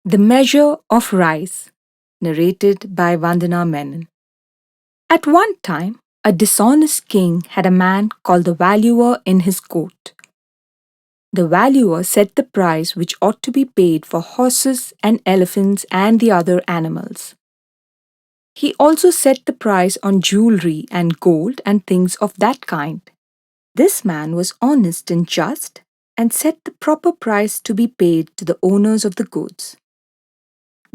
The Measure of Rice, narrated by Vandana Menon. At one time, a dishonest king had a man called the Valuer in his court. The Valuer set the price which ought to be paid for horses and elephants and the other animals. He also set the price on jewelry and gold and things of that kind. This man was honest and just and set the proper price to be paid to the owners of the goods.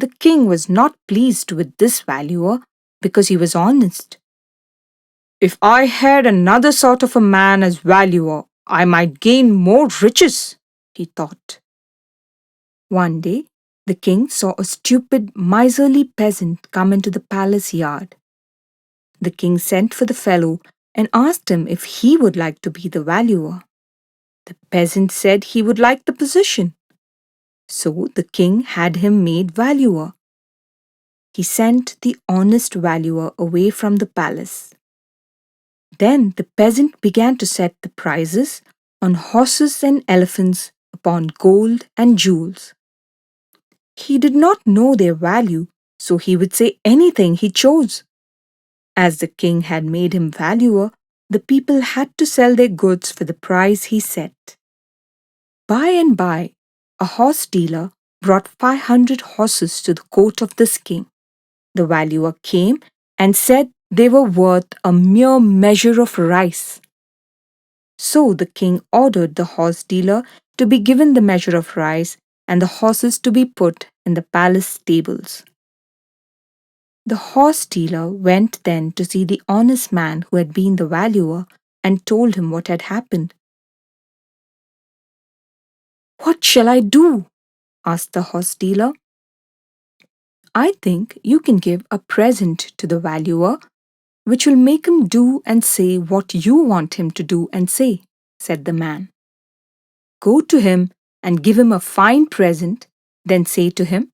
The king was not pleased with this valuer because he was honest. "If I had another sort of a man as valuer, I might gain more riches," he thought. One day, the king saw a stupid, miserly peasant come into the palace yard. The king sent for the fellow and asked him if he would like to be the valuer. The peasant said he would like the position. So the king had him made valuer. He sent the honest valuer away from the palace. Then the peasant began to set the prices on horses and elephants, upon gold and jewels. He did not know their value, so he would say anything he chose. As the king had made him valuer, the people had to sell their goods for the price he set. By and by, a horse dealer brought 500 horses to the court of this king. The valuer came and said they were worth a mere measure of rice. So the king ordered the horse dealer to be given the measure of rice and the horses to be put in the palace stables. The horse dealer went then to see the honest man who had been the valuer and told him what had happened. "What shall I do?" asked the horse dealer. "I think you can give a present to the valuer, which will make him do and say what you want him to do and say," said the man. "Go to him and give him a fine present, then say to him,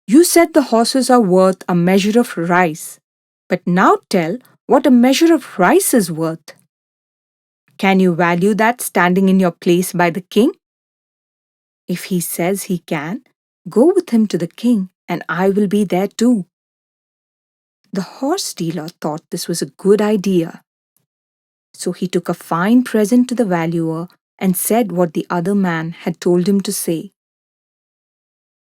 'You said the horses are worth a measure of rice, but now tell what a measure of rice is worth. Can you value that standing in your place by the king?' If he says he can, go with him to the king, and I will be there too." The horse dealer thought this was a good idea. So he took a fine present to the valuer and said what the other man had told him to say.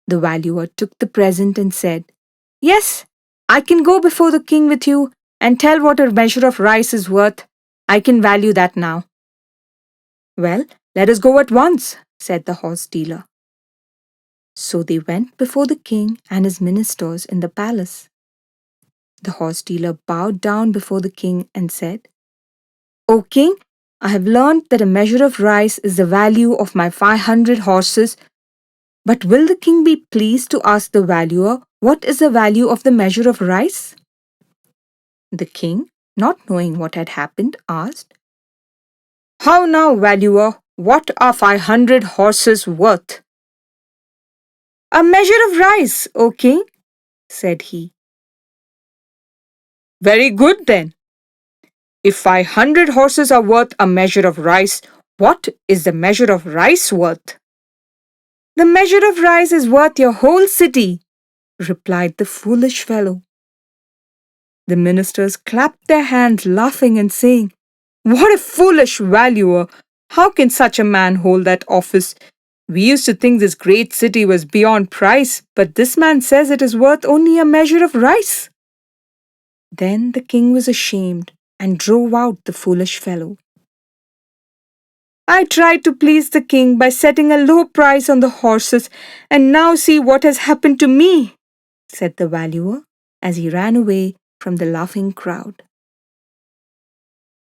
The valuer took the present and said, "Yes, I can go before the king with you and tell what a measure of rice is worth. I can value that now." "Well, let us go at once," said the horse dealer. So they went before the king and his ministers in the palace. The horse dealer bowed down before the king and said, "O king, I have learned that a measure of rice is the value of my 500 horses. But will the king be pleased to ask the valuer what is the value of the measure of rice?" The king, not knowing what had happened, asked, "How now, valuer, what are 500 horses worth?" "A measure of rice, O king," said he. "Very good then. If 500 horses are worth a measure of rice, what is the measure of rice worth?" "The measure of rice is worth your whole city," replied the foolish fellow. The ministers clapped their hands, laughing and saying, "What a foolish valuer! How can such a man hold that office? We used to think this great city was beyond price, but this man says it is worth only a measure of rice." Then the king was ashamed and drove out the foolish fellow. "I tried to please the king by setting a low price on the horses, and now see what has happened to me," said the valuer as he ran away from the laughing crowd.